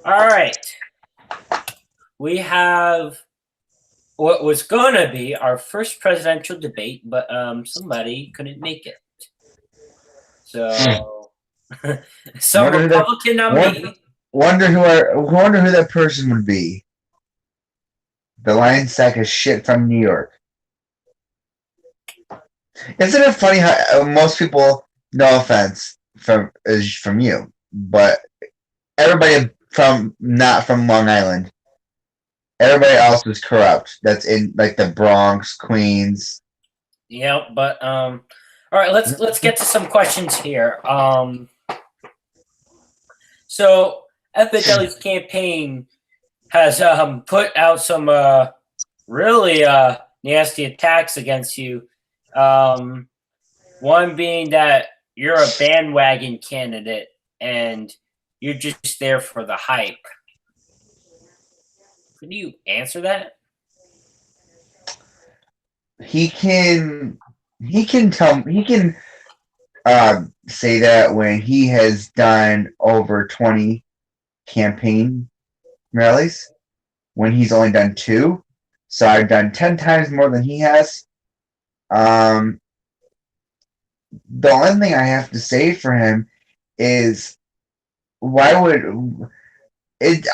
All right. We have what was going to be our first presidential debate, but somebody couldn't make it. So, some Wonder who that Republican won- nominee. wonder who that person would be. The lion sack of shit from New York. Isn't it funny how most people, no offense, from you, but everybody from not from Long Island, everybody else is corrupt. That's in like the Bronx, Queens. Yeah, but all right. Let's get to some questions here. So Epideli's campaign has put out some really nasty attacks against you. Um, One being that you're a bandwagon candidate and you're just there for the hype. Could you answer that? He can he can say that when he has done over 20 campaign rallies, when he's only done two. So I've done 10 times more than he has. Um, the only thing I have to say for him is why would it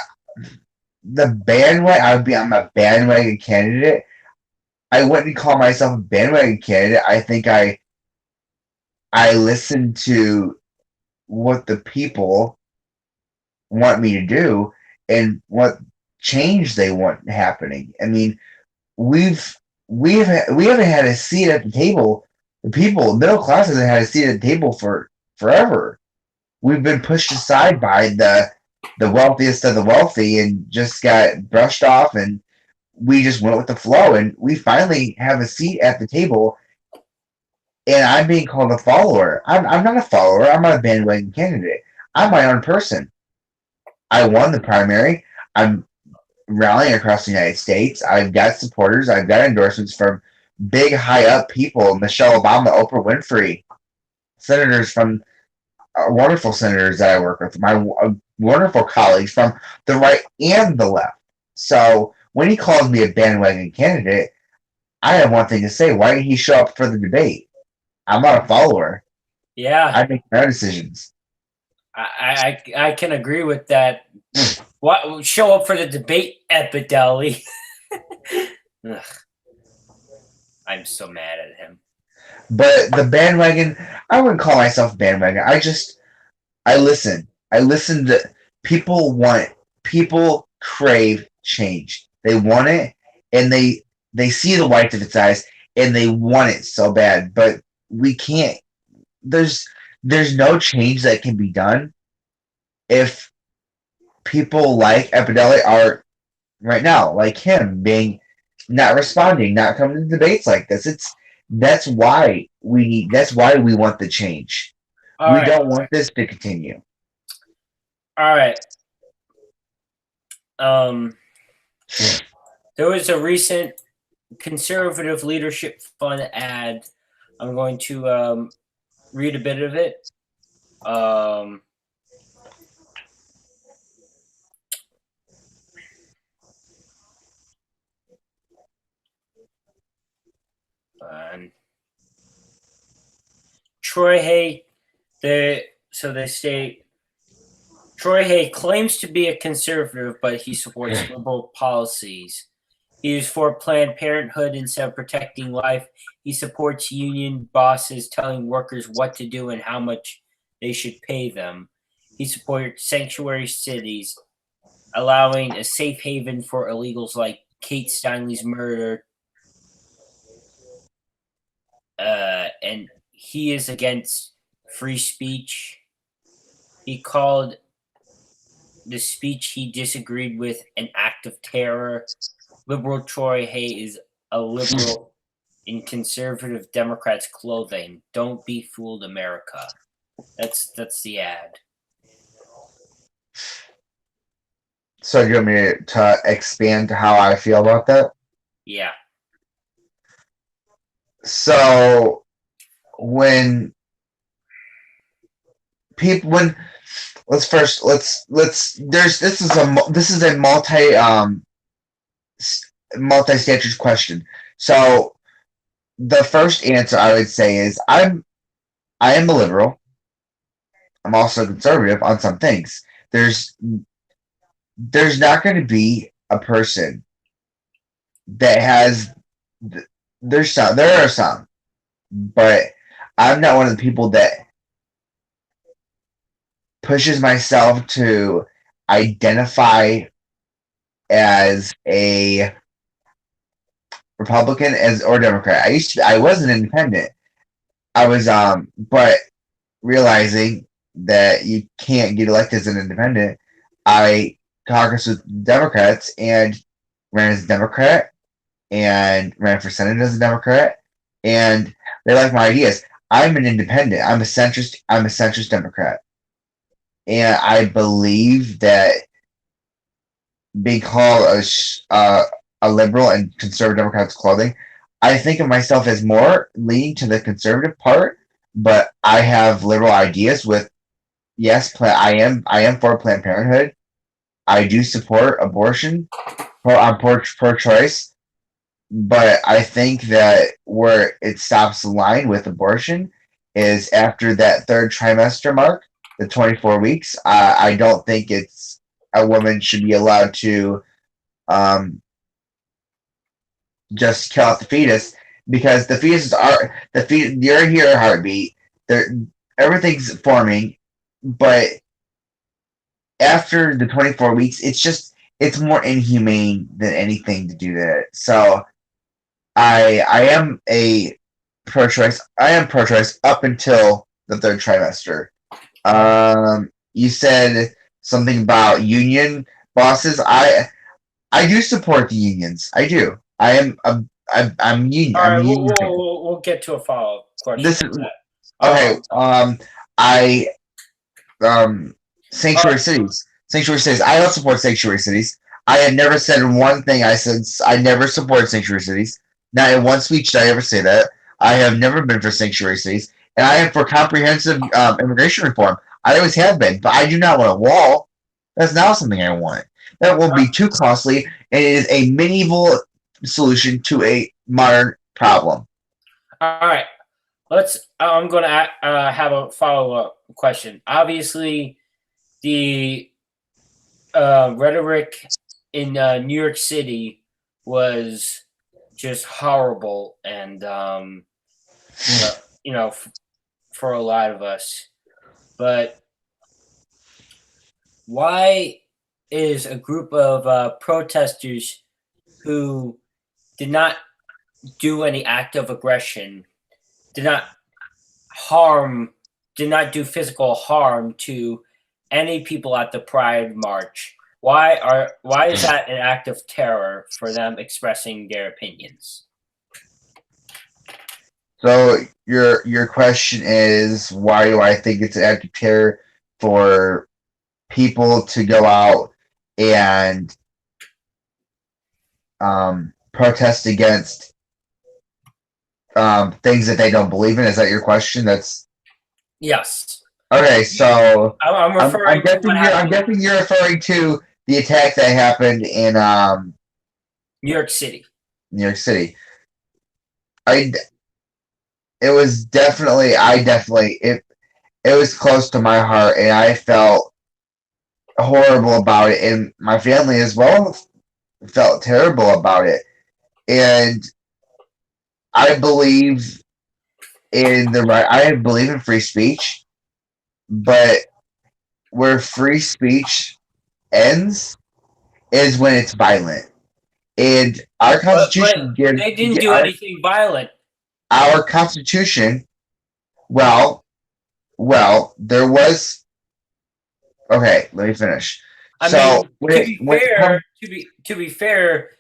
the bandwagon? I would be I'm a bandwagon candidate. I wouldn't call myself a bandwagon candidate. I think I listen to what the people want me to do and what change they want happening. I mean, we've we haven't had a seat at the table. The people, middle class, hasn't had a seat at the table for forever. We've been pushed aside by the wealthiest of the wealthy and just got brushed off, and we just went with the flow. And we finally have a seat at the table, and I'm being called a follower. I'm not a follower. I'm not a bandwagon candidate. I'm my own person. I won the primary. I'm rallying across the United States. I've got supporters. I've got endorsements from big, high up people: Michelle Obama, Oprah Winfrey, senators from wonderful senators that I work with, my wonderful colleagues from the right and the left. So when he calls me a bandwagon candidate, I have one thing to say: why did he show up for the debate? I'm not a follower. Yeah, I make my own decisions. I can agree with that. What show up for the debate, Epideli? Ugh, I'm so mad at him. But the bandwagon, I wouldn't call myself bandwagon. I listen. I listen to people crave change. They want it, and they see the whites of its eyes and they want it so bad. But we can't. There's there's no change that can be done if people like Epideli are right now, like him, being not responding, not coming to debates like this. That's why we need. That's why we want the change. All We right, don't want this to continue. all right. Um, there was a recent conservative leadership fund ad. I'm going to read a bit of it. Um, and Troy Hay, the so they state Troy Hay claims to be a conservative, but he supports liberal policies. He is for Planned Parenthood instead of protecting life. He supports union bosses telling workers what to do and how much they should pay them. He supports sanctuary cities, allowing a safe haven for illegals like Kate Steinle's murder. And he is against free speech. He called the speech he disagreed with an act of terror. Liberal Troy Hay is a liberal in conservative Democrats' clothing. Don't be fooled, America. That's the ad. So you want me to expand how I feel about that? Yeah. So when people when this is a multi-stage question. So the first answer I would say is I am a liberal. I'm also conservative on some things. There's not going to be a person that has there are some, but I'm not one of the people that pushes myself to identify as a Republican as or Democrat. I was an independent. I was but realizing that you can't get elected as an independent, I caucused with Democrats and ran as a Democrat and ran for Senate as a Democrat, and they like my ideas. I'm an independent. I'm a centrist. I'm a centrist Democrat, and I believe that being called a liberal and conservative Democrat's clothing, I think of myself as more leaning to the conservative part, but I have liberal ideas with yes, I am for Planned Parenthood. I do support abortion. I'm pro choice, but I think that where it stops the line with abortion is after that third trimester mark, the 24 weeks. I don't think it's a woman should be allowed to just kill out the fetus because the fetuses are you're here heartbeat. They're, everything's forming, but after the 24 weeks, it's more inhumane than anything to do that. So I am a pro-choice. I am pro-choice up until the third trimester. You said something about union bosses. I do support the unions. I do. I'm union. All right, I'm union. we'll get to a follow up question. This is okay. I sanctuary cities. Sanctuary cities. I don't support sanctuary cities. I had never said one thing. I said I never support sanctuary cities. Not in one speech did I ever say that. I have never been for sanctuary cities, and I am for comprehensive immigration reform. I always have been, but I do not want a wall. That's not something I want. That will be too costly, and it is a medieval solution to a modern problem. All right, I'm going to have a follow up question. Obviously, the rhetoric in New York City was just horrible, and for a lot of us. But why is a group of protesters who did not do any act of aggression, did not do physical harm to any people at the Pride March? Why is that an act of terror for them expressing their opinions? So your question is why do I think it's an act of terror for people to go out and protest against things that they don't believe in? Is that your question? That's yes. Okay, so I'm referring. I'm guessing you're referring to the attack that happened in New York City. New York City. It was definitely it was close to my heart, and I felt horrible about it, and my family as well felt terrible about it. And I believe in I believe in free speech, but where free speech ends is when it's violent. And our Constitution gives they didn't do anything violent. Our Constitution, well, there was. Okay, let me finish. To be fair,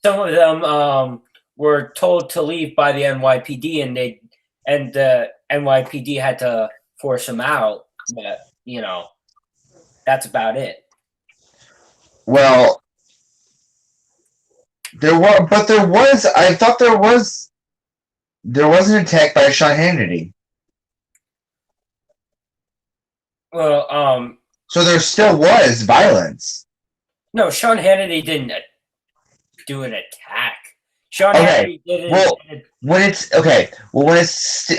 some of them were told to leave by the NYPD, and the NYPD had to force them out. But that's about it. Well, I thought there was an attack by Sean Hannity. Well, So there still was violence. no, Sean Hannity didn't do an attack. Sean Okay, Hannity did well, it. when it's okay, well, when it's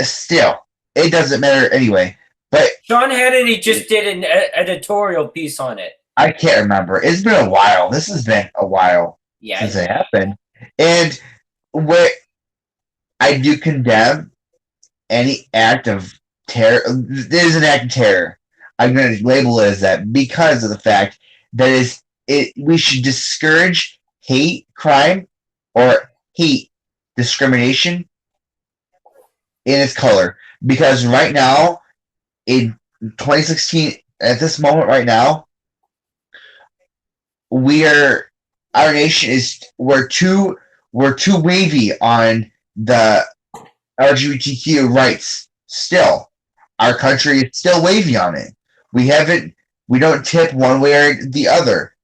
still, it doesn't matter anyway. But Sean Hannity just did an editorial piece on it. I can't remember. It's been a while. This has been a while since Yeah, it happened. And where I do condemn any act of terror, there's an act of terror. I'm going to label it as that because of the fact that we should discourage hate crime or hate discrimination in its color. Because right now, in 2016, at this moment right now, our nation is we're too wavy on the LGBTQ rights. Still, our country is still wavy on it. We don't tip one way or the other.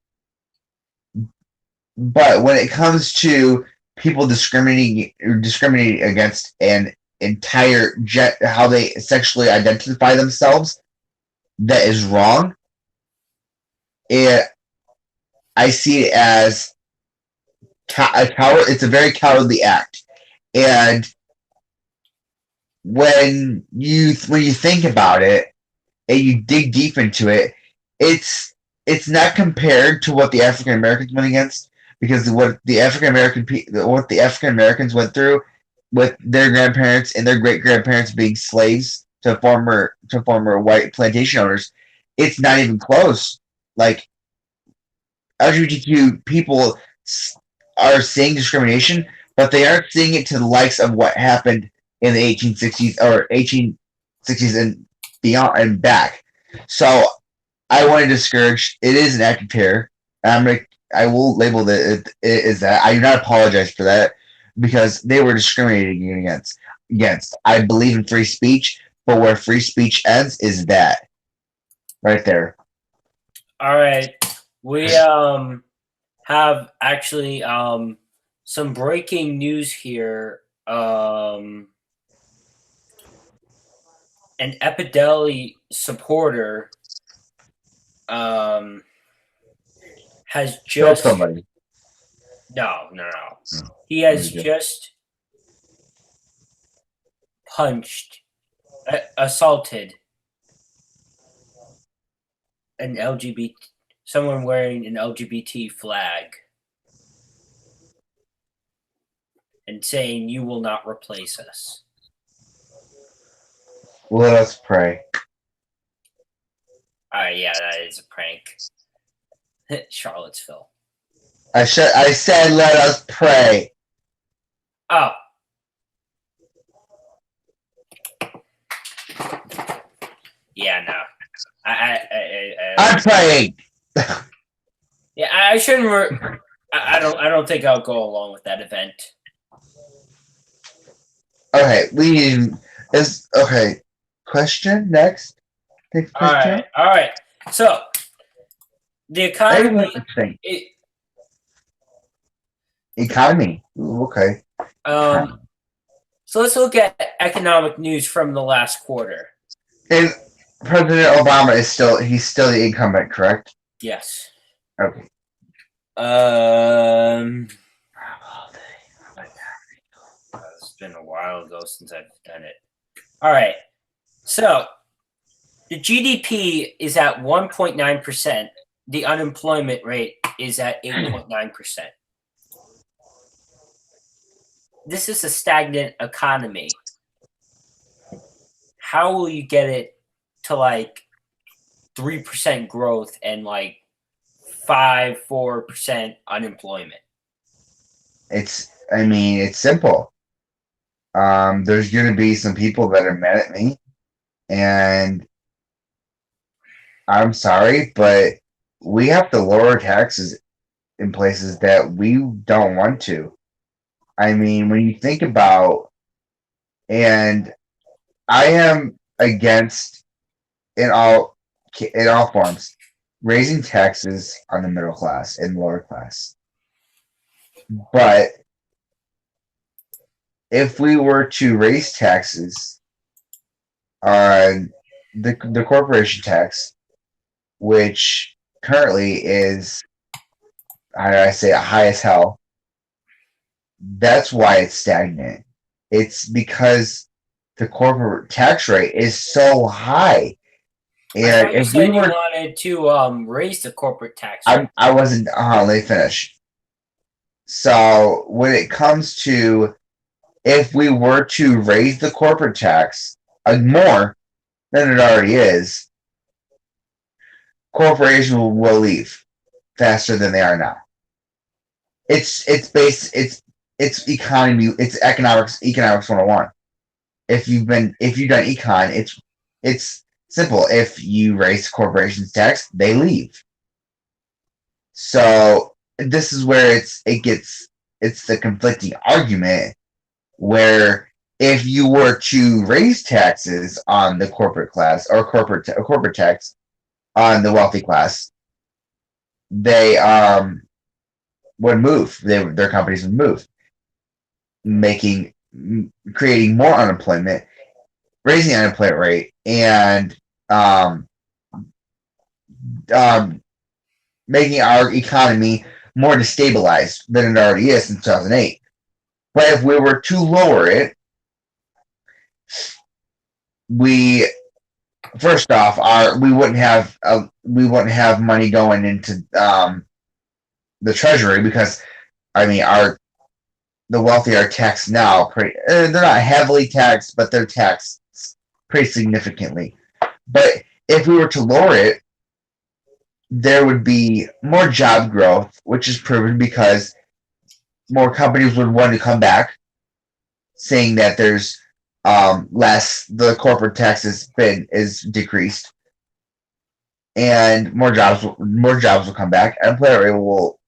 But when it comes to people discriminating against an entire how they sexually identify themselves, that is wrong. I see it as a coward. It's a very cowardly act, and when you think about it and you dig deep into it, it's not compared to what the African Americans went against, because what the African Americans went through with their grandparents and their great grandparents being slaves to former white plantation owners, it's not even close. Like, LGBTQ people are seeing discrimination, but they aren't seeing it to the likes of what happened in the 1860s or 1860s and beyond and back. So I want to discourage. It is an act of terror. I will label it as that. I do not apologize for that because they were discriminating against. I believe in free speech, but where free speech ends is that right there. all right. We have actually some breaking news here. An Epideli supporter has Kill just somebody. no. No. He has Okay. just punched, assaulted an LGBT, someone wearing an LGBT flag, and saying, "You will not replace us." Let us pray. Yeah, that is a prank. Charlottesville. I said let us pray. Oh. Yeah, no. I'm praying. Yeah, I shouldn't. I don't think I'll go along with that event. Okay, okay. Question next. Next question. All right. So the economy. Economy. Ooh, okay. So let's look at economic news from the last quarter. And President Obama is still the incumbent, correct? Yes. Okay. It's been a while ago since I've done it. All right. So the GDP is at 1.9%. The unemployment rate is at 8.9%. This is a stagnant economy. How will you get it to like 3% growth and like 4% unemployment? It's simple. There's gonna be some people that are mad at me, and I'm sorry, but we have to lower taxes in places that we don't want to. I mean, when you think about, and I am against in all forms raising taxes on the middle class and lower class. But if we were to raise taxes on the corporation tax, which currently is, how do I say it, high as hell. That's why it's stagnant. It's because the corporate tax rate is so high. I And thought you if we said you were, wanted to raise the corporate tax rate. I wasn't, let me finish. So when it comes to, if we were to raise the corporate tax more than it already is, corporations will leave faster than they are now. It's based it's economy, it's economics 101. If you've done econ, it's simple. If you raise corporations tax, they leave. So this is where it's the conflicting argument where if you were to raise taxes on the corporate class or corporate tax on the wealthy class, they would move. Their companies would move, creating more unemployment, raising the unemployment rate, and um, making our economy more destabilized than it already is since 2008. But if we were to lower it, we first off, we wouldn't have money going into the treasury because I mean the wealthy are taxed now. They're not heavily taxed, but they're taxed pretty significantly. But if we were to lower it, there would be more job growth, which is proven because more companies would want to come back, saying that there's less, the corporate tax is decreased, and more jobs will come back. Unemployment rate will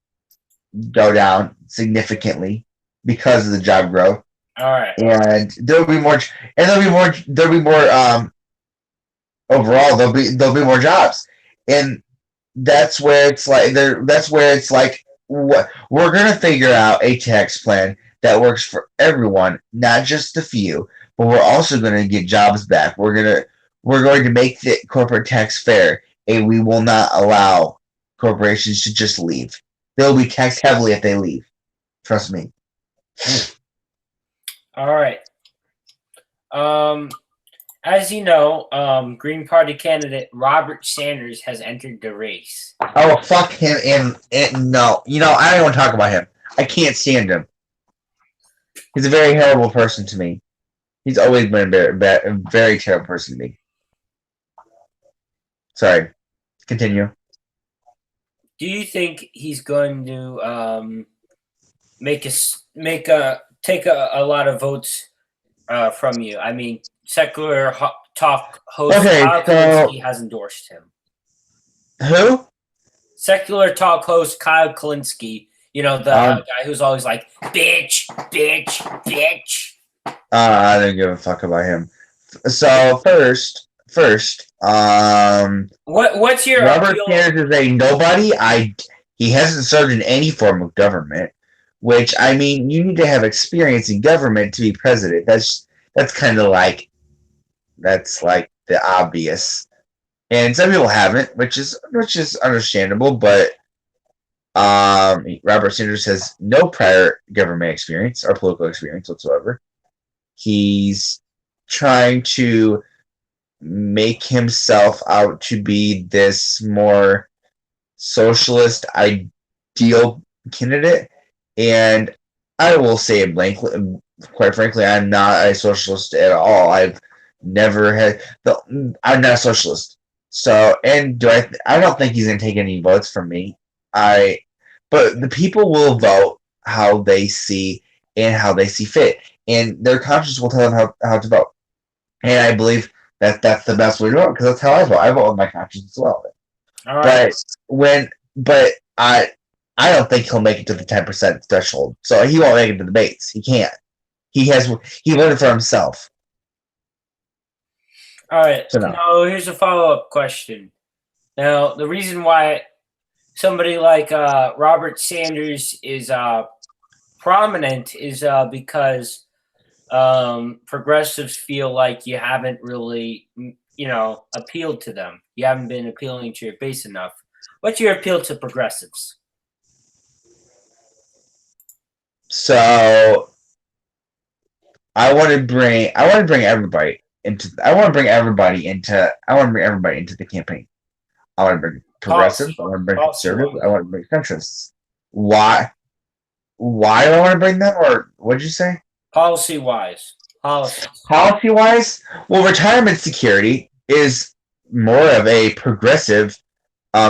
go down significantly because of the job growth. All right. And there'll be more overall there'll be more jobs. And that's where it's like we're going to figure out a tax plan that works for everyone, not just a few, but we're also going to get jobs back. We're going to make the corporate tax fair, and we will not allow corporations to just leave. They'll be taxed heavily if they leave. Trust me. All right. As you know, Green Party candidate Robert Sanders has entered the race. Oh, fuck him. And no. I don't want to talk about him. I can't stand him. He's a very horrible person to me. He's always been a very terrible person to me. Sorry. Continue. Do you think he's going to take a lot of votes from you? I mean, secular talk host Kyle Kulinski has endorsed him. Who? Secular talk host Kyle Kulinski. The guy who's always like, bitch, bitch, bitch. I didn't give a fuck about him. So first, what's your Robert appeal? Sanders is a nobody. He hasn't served in any form of government, which I mean, you need to have experience in government to be president. That's kind of like the obvious, and some people haven't, which is understandable. But Robert Sanders has no prior government experience or political experience whatsoever. He's trying to make himself out to be this more socialist ideal candidate, and I will say it blankly, quite frankly, I'm not a socialist at all. I'm not a socialist. So, and I don't think he's going to take any votes from me. But the people will vote how they see and how they see fit, and their conscience will tell them how to vote. And I believe that's the best way to vote, because that's how I vote. I vote with my conscience as well. All right. But I don't think he'll make it to the 10% threshold. So he won't make it to the debates. He can't. He learned it for himself. All right. So no. Now, here's a follow-up question. Now, the reason why somebody like Robert Sanders is prominent is because progressives feel like you haven't really appealed to them. You haven't been appealing to your base enough. What's your appeal to progressives? So I want to bring everybody into the campaign. I want to bring progressives. I want to bring conservatives. I want to bring centrists. Why? Why do I want to bring them? Or what did you say? Policy wise. Policy wise, well, retirement security is more of a progressive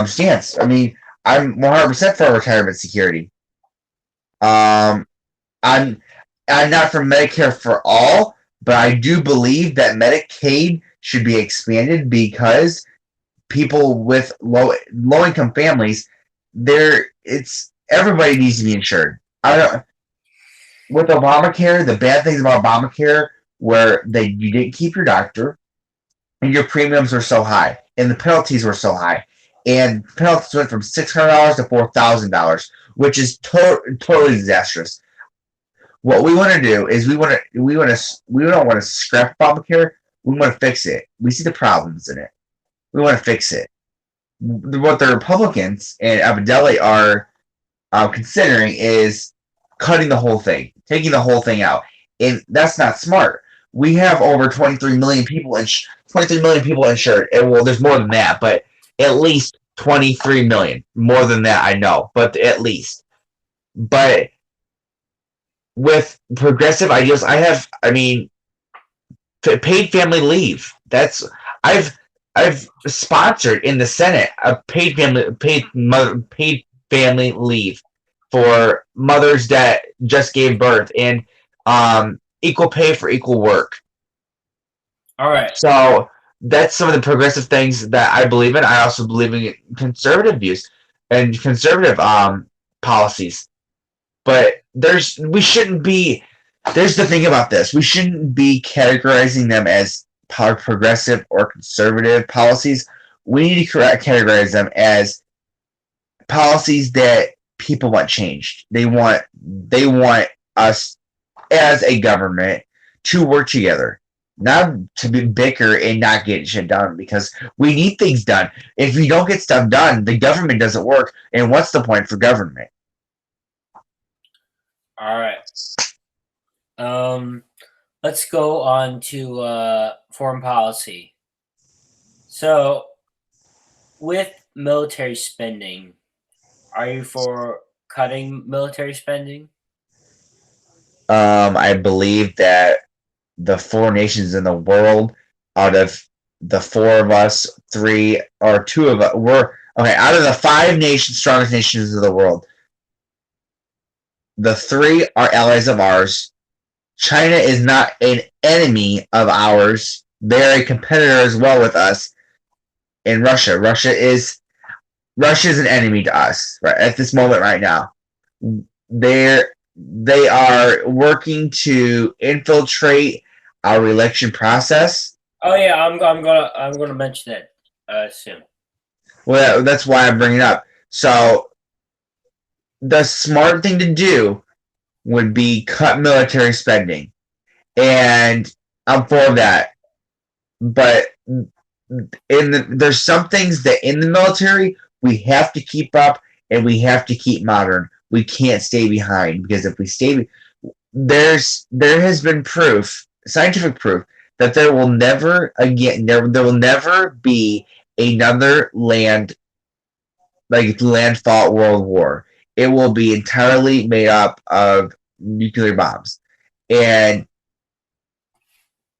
stance. I mean, I'm 100% for retirement security. I'm not for Medicare for all, but I do believe that Medicaid should be expanded because people with low income families, everybody needs to be insured. I don't with Obamacare, the bad things about Obamacare where you didn't keep your doctor and your premiums were so high and the penalties were so high. And penalties went from $600 to $4,000, which is totally disastrous. What we want to do is we don't want to scrap Obamacare. We want to fix it. We see the problems in it. We want to fix it. What the Republicans and Abdeli are considering is cutting the whole thing, taking the whole thing out, and that's not smart. We have over 23 million people insured. And, well, there's more than that, but at least 23 million. More than that, I know, but at least. But with progressive ideals, paid family leave. I've sponsored in the Senate a paid family leave for mothers that just gave birth and equal pay for equal work. All right. So that's some of the progressive things that I believe in. I also believe in conservative views and conservative policies. But there's the thing about this. We shouldn't be categorizing them as progressive or conservative policies. We need to categorize them as policies that people want changed. They want us as a government to work together, not to be bicker and not get shit done, because we need things done. If we don't get stuff done, the government doesn't work, and what's the point for government? All right. Let's go on to foreign policy. So, with military spending, are you for cutting military spending? I believe that the 4 nations in the world, out of the 4 of us, 3 or 2 of us, out of the 5 strongest nations of the world, the 3 are allies of ours. China is not an enemy of ours. They're a competitor as well with us. And Russia is an enemy to us right at this moment right now. They are working to infiltrate our election process. Oh yeah, I'm gonna mention it soon. Well, that's why I'm bringing it up. So the smart thing to do would be cut military spending, and I'm for that. But there's some things that in the military we have to keep up and we have to keep modern. We can't stay behind, because if we stay, there has been scientific proof, that there will never be another land fought world war. It will be entirely made up of nuclear bombs, and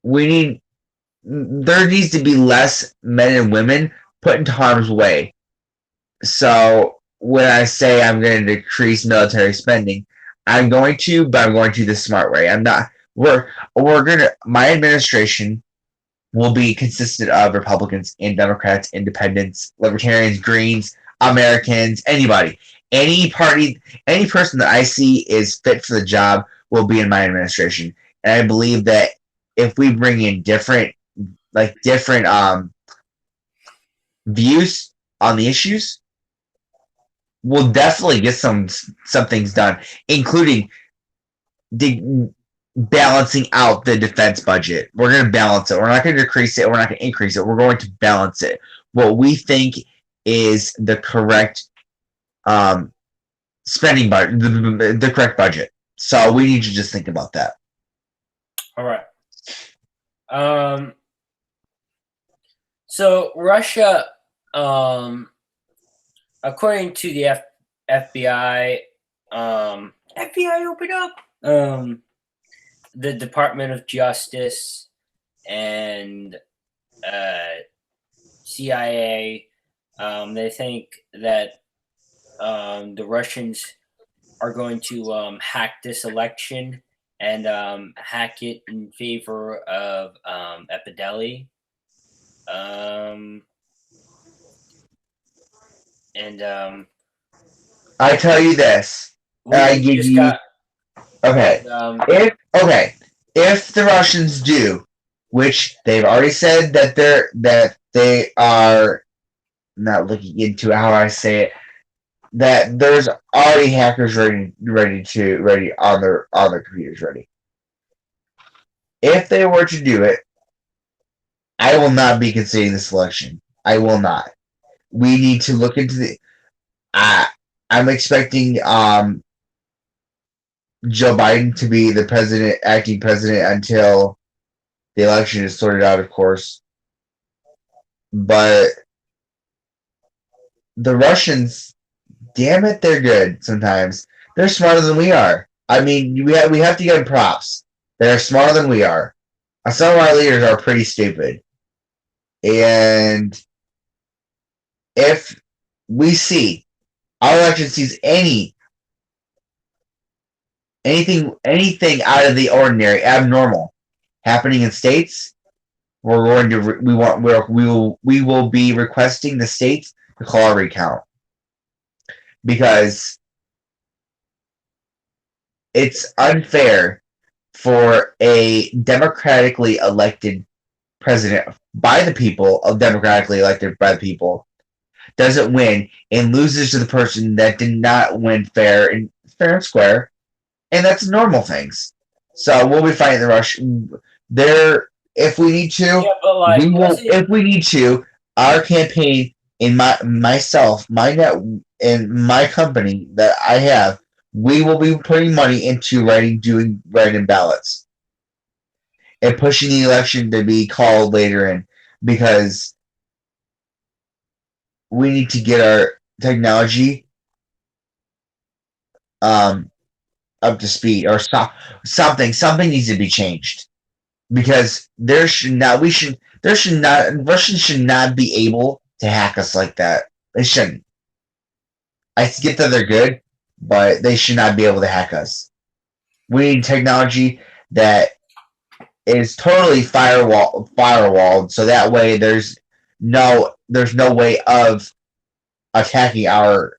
there needs to be less men and women put into harm's way. So when I say I'm going to decrease military spending, I'm going to the smart way. I'm not. My administration will be consistent of Republicans and Democrats, Independents, Libertarians, Greens, Americans, anybody. Any party, any person that I see is fit for the job will be in my administration. And I believe that if we bring in different views on the issues, we'll definitely get some things done, including balancing out the defense budget. We're going to balance it. We're not going to decrease it. We're not going to increase it. We're going to balance it. What we think is the correct spending budget, the correct budget. So we need to just think about that. All right. So Russia, according to the FBI, FBI open up. The Department of Justice and CIA, they think that the Russians are going to hack this election and hack it in favor of Epideli. I tell you this. I give you. Okay. If the Russians do, which they've already said that they are not looking into how I say it, that there's already hackers ready on their computers ready. If they were to do it, I will not be conceding this election. I will not. We need to look into the. I'm expecting Joe Biden to be the acting president until the election is sorted out, of course. But the Russians, damn it, they're good sometimes. They're smarter than we are. I mean, we have to give them props. They're smarter than we are. Some of our leaders are pretty stupid. And if we see our election sees anything out of the ordinary, abnormal, happening in states, we will be requesting the states to call a recount, because it's unfair for a democratically elected president by the people, democratically elected by the people, doesn't win and loses to the person that did not win fair and square, and that's normal things. So we'll be fighting the rush there if we need to. Yeah, but like, we will, if we need to. Our campaign, in myself, my net, and my company that I have, we will be putting money into writing ballots and pushing the election to be called later in, because we need to get our technology up to speed, or something needs to be changed, because Russians should not be able to hack us like that. They shouldn't. I get that they're good, but they should not be able to hack us. We need technology that is totally firewalled, so that way there's no way of attacking our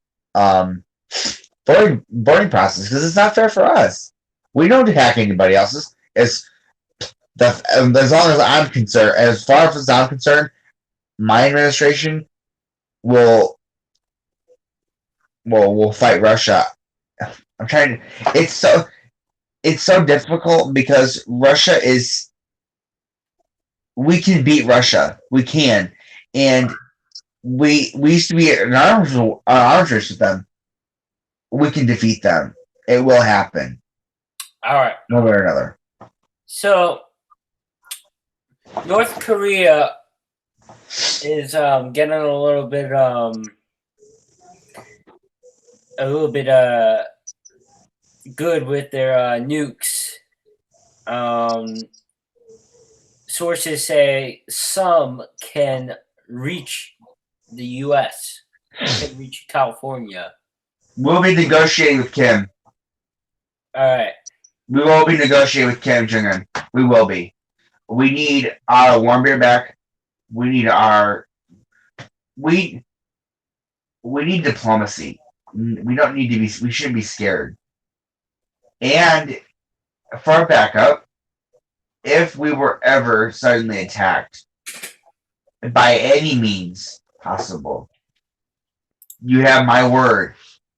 voting process, because it's not fair for us. We don't hack anybody else's. As long as I'm concerned, as far as I'm concerned, my administration will fight Russia. I'm trying to. It's so difficult, because Russia is. We can beat Russia. We can, and we used to be an arms race with them. We can defeat them. It will happen. All right. One way or another. So North Korea is getting a little bit good with their nukes. Sources say some can reach the U.S., can reach California. We'll be negotiating with Kim. All right. We will be negotiating with Kim Jong-un. We will be. We need our warm beer back. We need we need diplomacy. We don't need to be. We shouldn't be scared. And for our backup, if we were ever suddenly attacked by any means possible, you have my word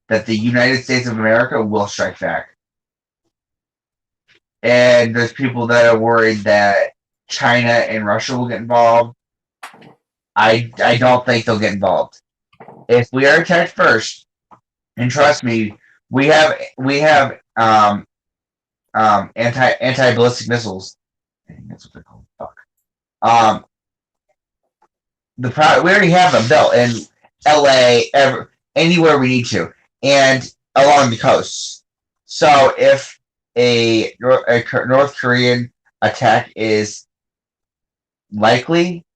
that the United States of America will strike back. and there's people that are worried that China and Russia will get involved. I don't think they'll get involved. If we are attacked first, and trust me, we have anti ballistic missiles. That's what they're called. Fuck. We already have them built in LA, anywhere we need to, and along the coasts. So if a North Korean attack is likely,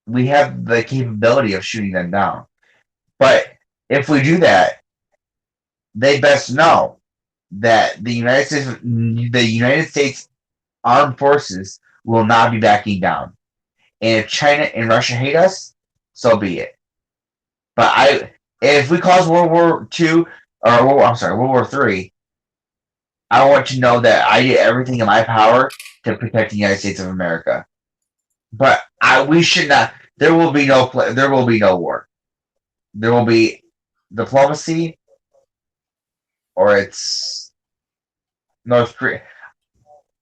we have the capability of shooting them down. But if we do that, they best know that the United States armed forces will not be backing down. And if China and Russia hate us, so be it. But if we cause World War II, World War III, I want to know that I did everything in my power to protect the United States of America. But we should not. There will be no war. There will be diplomacy, or it's North Korea.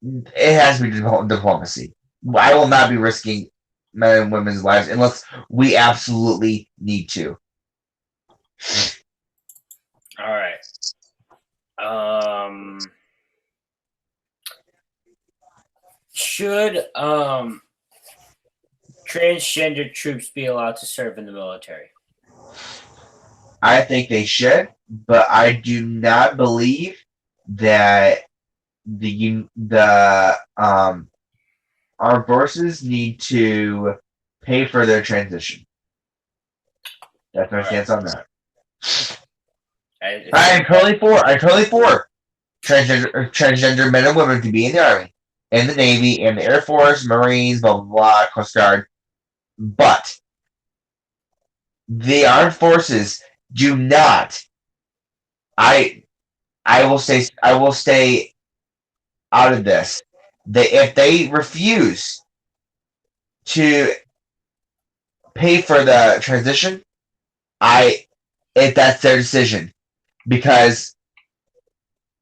It has to be diplomacy. I will not be risking men and women's lives unless we absolutely need to. All right. Should transgender troops be allowed to serve in the military? I think they should, but I do not believe that the armed forces need to pay for their transition. That's my stance on that. I'm totally for transgender men and women to be in the Army, in the Navy, in the Air Force, Marines, blah blah blah, Coast Guard. But the armed forces do not. I will stay out of this. If they refuse to pay for the transition, if that's their decision, because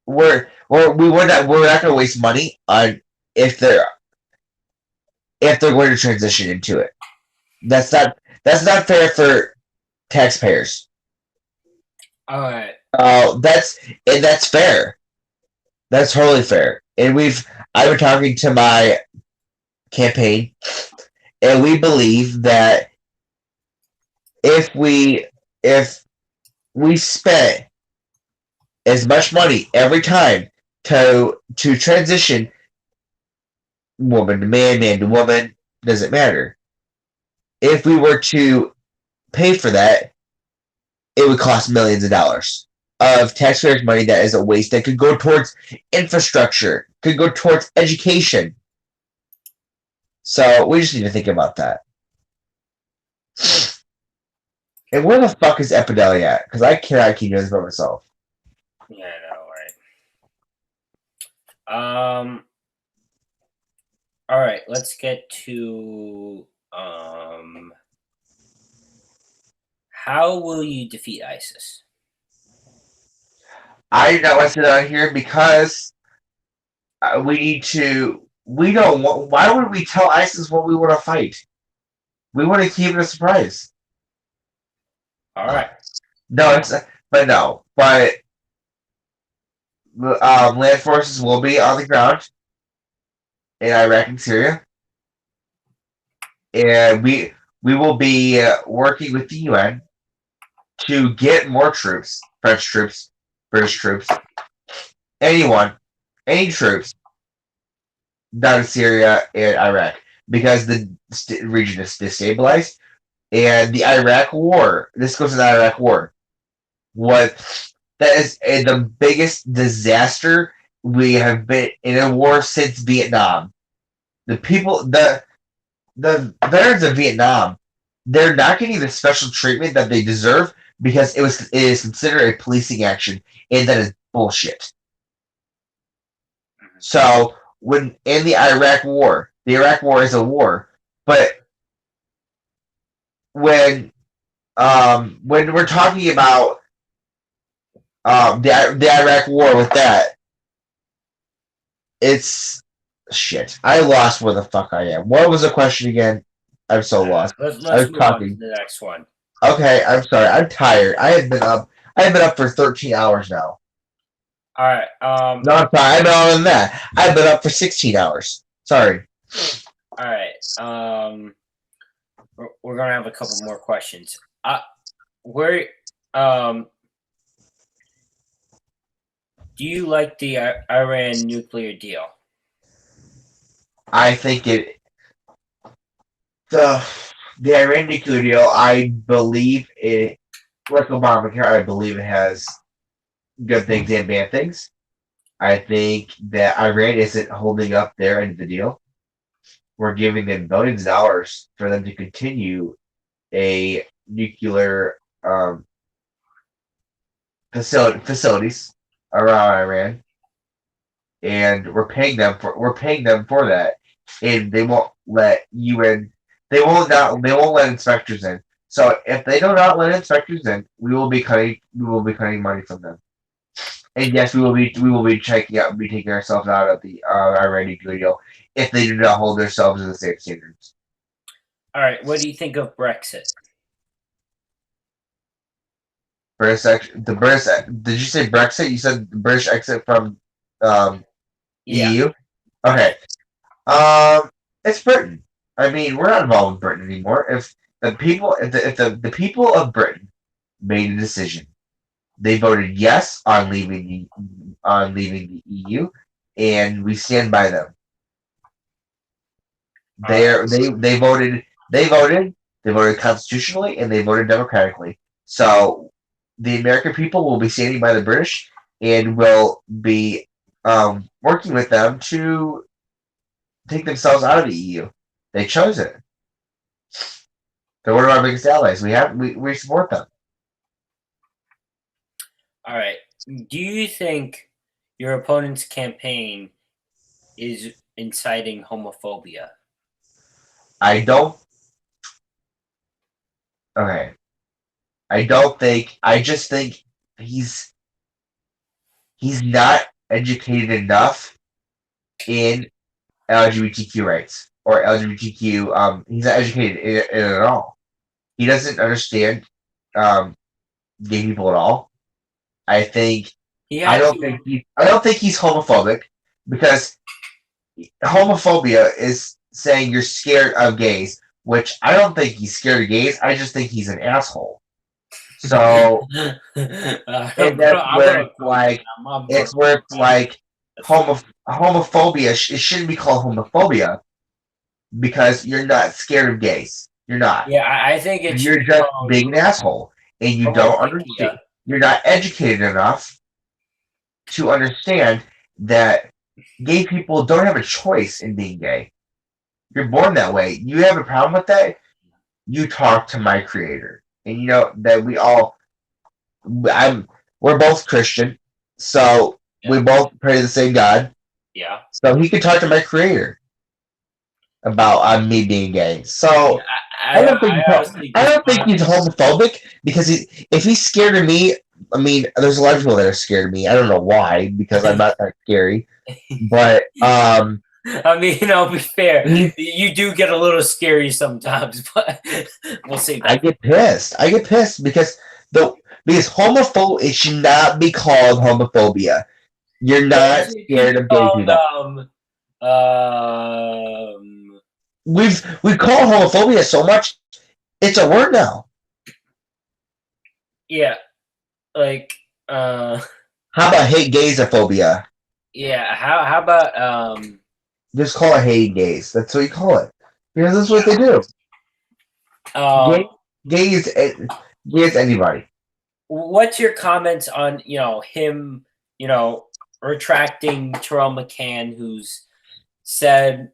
we're not going to waste money on if they're going to transition into it. That's not fair for taxpayers. All right. That's fair. That's totally fair. And I've been talking to my campaign, and we believe that if we spent as much money every time to transition woman to man, man to woman, doesn't matter. If we were to pay for that, it would cost millions of dollars of taxpayers' money that is a waste that could go towards infrastructure, could go towards education. So we just need to think about that. And where the fuck is Epideli at? Because I cannot keep doing this by myself. Yeah, I know, right? All right, let's get to how will you defeat ISIS? I did not want to sit down here because we need to. We don't want. Why would we tell ISIS what we want to fight? We want to keep it a surprise. All right. But land forces will be on the ground in Iraq and Syria, and we will be working with the UN to get more troops, French troops, British troops, any troops down in Syria and Iraq, because the region is destabilized. And the Iraq War, this goes to the Iraq War, that is the biggest disaster we have been in a war since Vietnam. The veterans of Vietnam, they're not getting the special treatment that they deserve because it is considered a policing action, and that is bullshit. So when in the Iraq War is a war, but when we're talking about the Iraq War with that, it's shit. I lost where the fuck I am. What was the question again? I'm so lost. I Let's was move on to talking. the next one. Okay, I'm sorry. I'm tired. I have been up. I have been up for 13 hours now. All right. No, I'm sorry. I've been on that. I've been up for 16 hours. Sorry. All right. We're gonna have a couple more questions. Where do you like the Iran nuclear deal? I think the Iran nuclear deal. I believe it. Like Obamacare, I believe it has good things and bad things. I think that Iran isn't holding up their end of the deal. We're giving them billions of dollars for them to continue a nuclear facilities around Iran, and we're paying them for that, and they won't let UN they won't let inspectors in. So if they do not let inspectors in, we will be cutting money from them. And yes, we will be taking ourselves out of the Iran nuclear deal if they do not hold themselves to the same standards. All right. What do you think of Brexit? The British. Did you say Brexit? You said the British exit from Yeah. EU. Okay. It's Britain. I mean, we're not involved in Britain anymore. If the people of Britain made a decision, they voted yes on leaving the EU, and we stand by them. They voted constitutionally, and they voted democratically. So the American people will be standing by the British and will be working with them to take themselves out of the EU. They chose it. They're one of our biggest allies. We support them. All right. Do you think your opponent's campaign is inciting homophobia? I don't. Okay. I don't think. I just think he's not educated enough in LGBTQ rights or LGBTQ. He's not educated in it at all. He doesn't understand gay people at all. I think. I don't think he's homophobic because homophobia is saying you're scared of gays, which I don't think he's scared of gays. I just think he's an asshole. So and that's where it's like homophobia. It shouldn't be called homophobia because you're not scared of gays. You're not. Yeah, I think it's You're just being an asshole, and you don't understand. You're not educated enough to understand that gay people don't have a choice in being gay. You're born that way. You have a problem with that? You talk to my creator. And you know that we're both Christian, so we both pray to the same God. Yeah. So he could talk to my creator about me being gay. So I don't think he's homophobic because if he's scared of me, I mean, there's a lot of people that are scared of me. I don't know why because I'm not that scary, but I mean, I'll be fair. You do get a little scary sometimes, but we'll see. I get pissed. Because homophobia, it should not be called homophobia. You're not scared of gay people. We've called homophobia so much, it's a word now. Yeah, like how about hate gaysophobia? Yeah, how about just call it hate gays. That's what you call it because that's what they do. Gay is anybody. What's your comments on him retracting Terrell McCann, who's said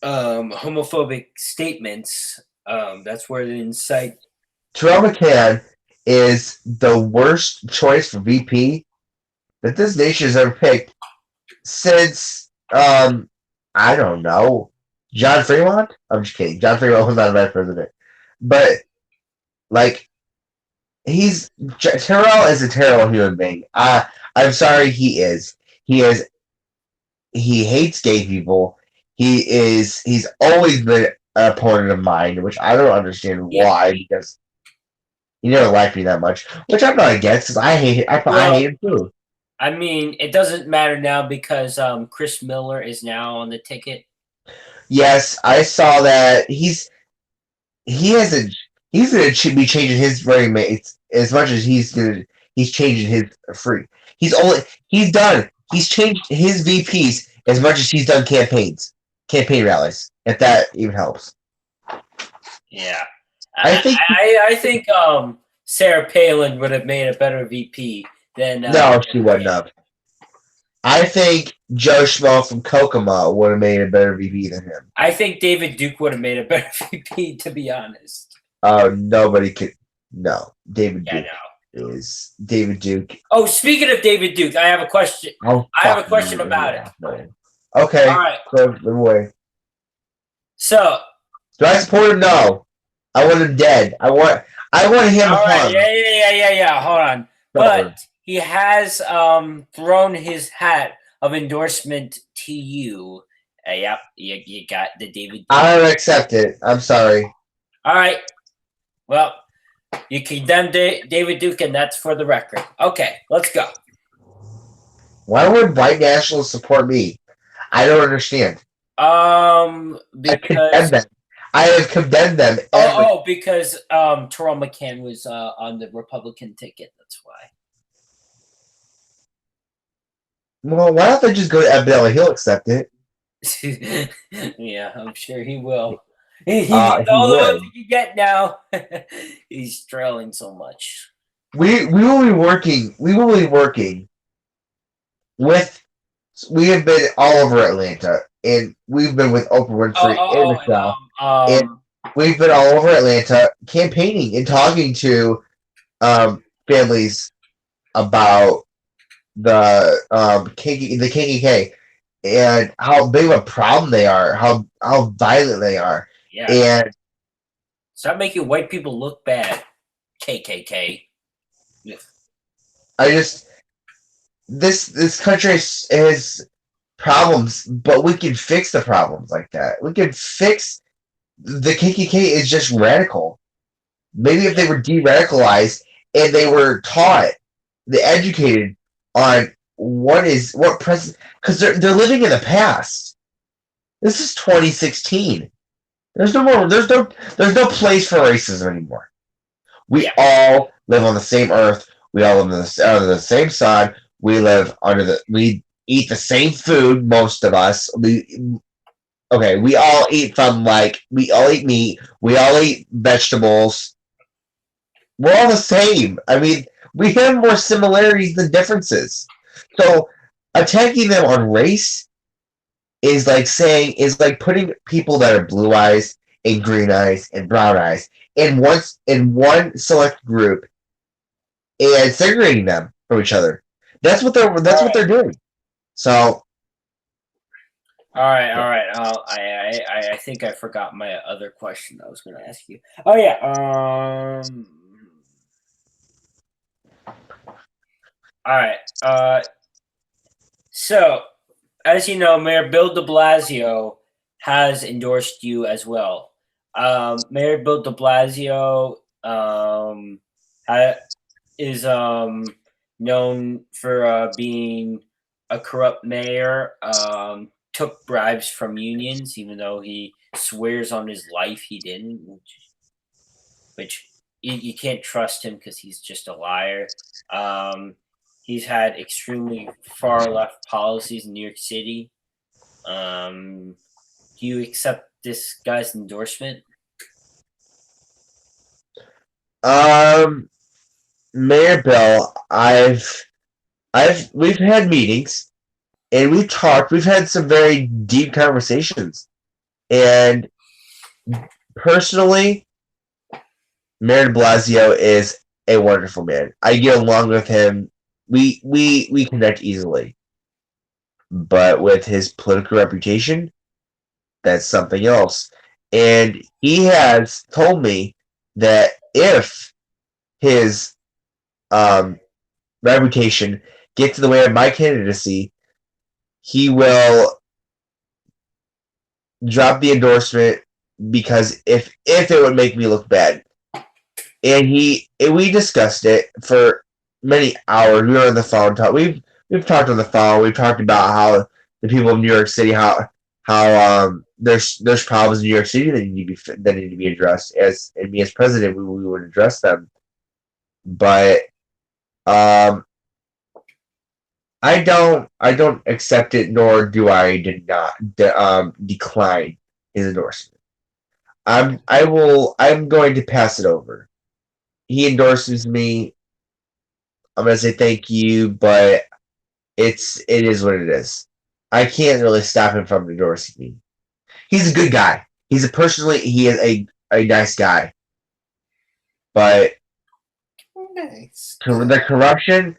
homophobic statements? That's where the incite. Terrell McCann is the worst choice for VP that this nation has ever picked since I don't know, John Fremont. I'm just kidding. John Fremont was not a bad president, but like Terrell is a terrible human being. I'm sorry, he is. He he hates gay people. He's always been an opponent of mine, which I don't understand Yeah. why, because he never liked me that much, which I'm not against, because I hate I hate him too. I mean, it doesn't matter now because Chris Miller is now on the ticket. Yes, I saw that he has a he's gonna be changing his running mates as much as he's changing his free. He's done. He's changed his VPs as much as he's done campaign rallies. If that even helps. Yeah, I think I think Sarah Palin would have made a better VP than no, she wouldn't have. I think Joe Schmo from Kokomo would have made a better VP than him. I think David Duke would have made a better VP, to be honest. Nobody could. No, David Yeah, Duke no. is David Duke. Oh, speaking of David Duke, I have a question. I have a question about it. Okay, All right. so move away. So, Do I support him? No. I want him dead. I want him all right, hung. yeah. Hold on, but he has thrown his hat of endorsement to you. Yep, you got the David Duke. I don't accept it. I'm sorry. All right. Well, you condemned David Duke, and that's for the record. Okay, let's go. Why would white nationalists support me? I don't understand. Because I have condemned them. Because Terrell McCann was on the Republican ticket. That's why. Well, why don't they just go to Ed Bell? He'll accept it. Yeah, I'm sure he will. He's all the ones he can get now. He's trailing so much. We will be working. We will be working with. We have been all over Atlanta, and we've been with Oprah Winfrey and Michelle, and we've been all over Atlanta campaigning and talking to families about the KKK and how big of a problem they are, how violent they are. Yeah. And stop making white people look bad, KKK. Yeah. This country has problems, but we can fix the problems like that. We can fix the KKK is just radical. Maybe if they were de-radicalized and they were taught, they educated on what present, because they're living in the past. This is 2016. There's no place for racism anymore. We all live on the same earth. We all live under the same sun. We eat the same food. Most of us. We all eat we all eat meat. We all eat vegetables. We're all the same. I mean, we have more similarities than differences. So attacking them on race is like putting people that are blue eyes and green eyes and brown eyes in one select group and segregating them from each other. That's what they're doing. So all right. I think I forgot my other question I was going to ask you. Oh yeah. All right. So, as you know, Mayor Bill de Blasio has endorsed you as well. Mayor Bill de Blasio is known for being a corrupt mayor. Took bribes from unions, even though he swears on his life he didn't. Which you can't trust him because he's just a liar. He's had extremely far left policies in New York City. Do you accept this guy's endorsement? Mayor Bill, we've had meetings and we've talked. We've had some very deep conversations, and personally, Mayor de Blasio is a wonderful man. I get along with him. We connect easily, but with his political reputation, that's something else. And he has told me that if his reputation gets in the way of my candidacy, he will drop the endorsement because if it would make me look bad. And we discussed it for many hours. We were on the phone talk. We've talked on the phone. We've talked about how the people of New York City, how there's problems in New York City that need to be addressed. And me as president, we would address them. But I don't accept it, nor do I decline his endorsement. I'm going to pass it over. He endorses me. I'm gonna say thank you, but it is what it is. I can't really stop him from endorsing me. He's a good guy. He is a nice guy. But Nice. the corruption,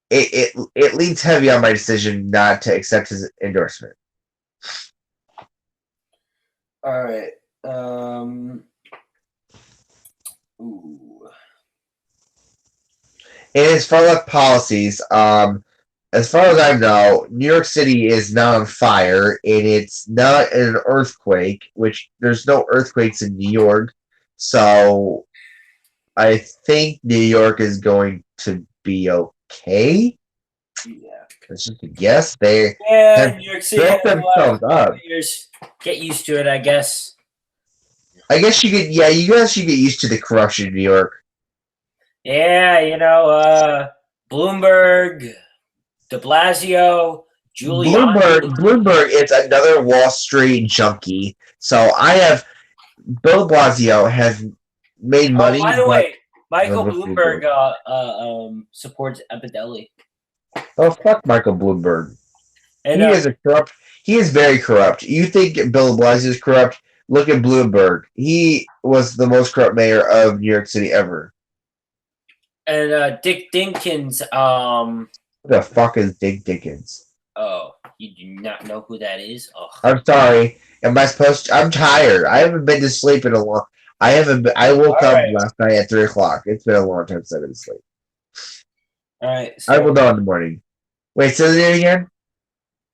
it leans heavy on my decision not to accept his endorsement. All right. Ooh. And as far as policies, as far as I know, New York City is not on fire, and it's not an earthquake, which there's no earthquakes in New York. So I think New York is going to be okay. Yeah. That's just a guess. They Yeah, New York City built had a lot of themselves up. years. Get used to it, I guess. I guess you could. Yeah, you guys should get used to the corruption in New York. Yeah, Bloomberg, De Blasio, Giuliani. Bloomberg is another Wall Street junkie. So Bill Blasio has made money. By the way, Michael Never Bloomberg supports Epideli. Oh, fuck Michael Bloomberg. And He is very corrupt. You think Bill Blasio is corrupt? Look at Bloomberg. He was the most corrupt mayor of New York City ever. And Dick Dinkins. Who the fuck is Dick Dinkins? Oh, you do not know who that is? Oh. I'm sorry. Am I supposed to? I'm tired. I haven't been to sleep in a long. I woke up last night at 3:00. It's been a long time since I've been to sleep. All right. I will know in the morning. Wait, say that again.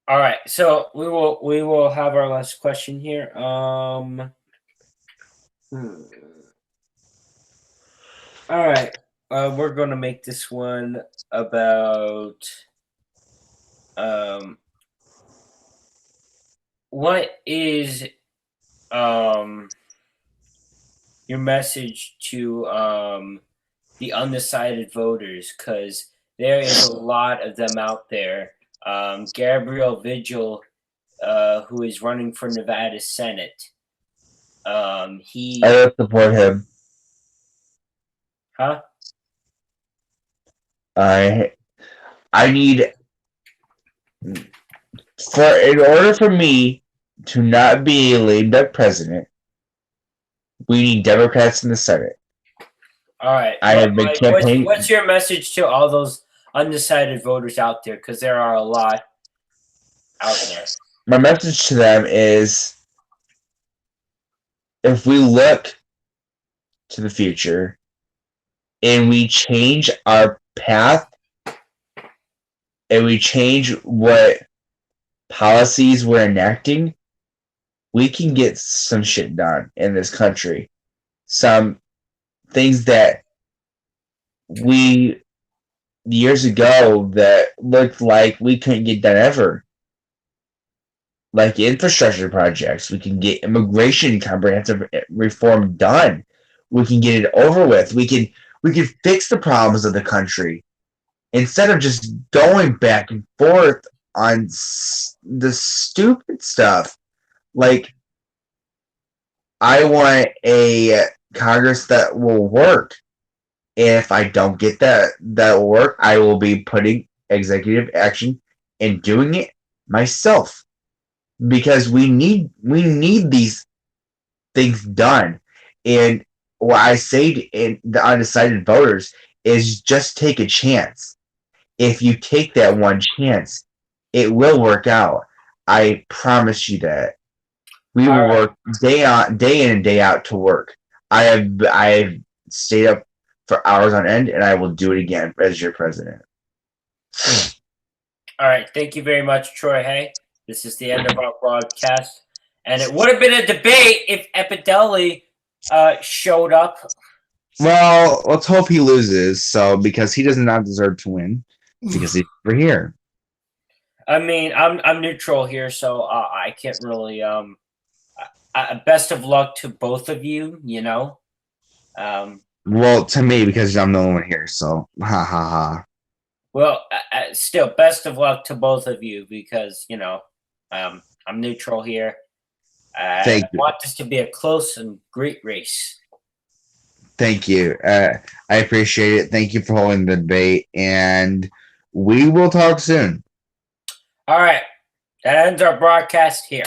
All right, so we will have our last question here. All right, we're going to make this one about what is your message to the undecided voters, because there is a lot of them out there. Gabriel Vigil, who is running for Nevada Senate. I don't support him. Huh? I need in order for me to not be a lame duck president, we need Democrats in the Senate. All right. I have been campaigning. What's your message to all those undecided voters out there? Because there are a lot out there. My message to them is, if we look to the future and we change our path and we change what policies we're enacting, we can get some shit done in this country. Some things that we years ago that looked like we couldn't get done ever. Like infrastructure projects, we can get immigration comprehensive reform done. We can get it over with. We can fix the problems of the country instead of just going back and forth on the stupid stuff. Like, I want a Congress that will work. If I don't get that will work, I will be putting executive action and doing it myself. Because we need these things done. And what I say to the undecided voters is just take a chance. If you take that one chance, it will work out. I promise you that. We will work day in and day out to work. I have stayed up for hours on end, and I will do it again as your president. All right. Thank you very much, Troy Hay. This is the end of our broadcast. And it would have been a debate if Epidelli showed up. Well, let's hope he loses. So because he does not deserve to win because he's over here. I mean, I'm neutral here, so I can't really. Best of luck to both of you. You know. Well, to me because I'm the only one here. So ha ha ha. Well, still, best of luck to both of you because you know I'm neutral here. Thank I you. want this to be a close and great race. Thank you. I appreciate it. Thank you for holding the debate, and we will talk soon. All right, that ends our broadcast here.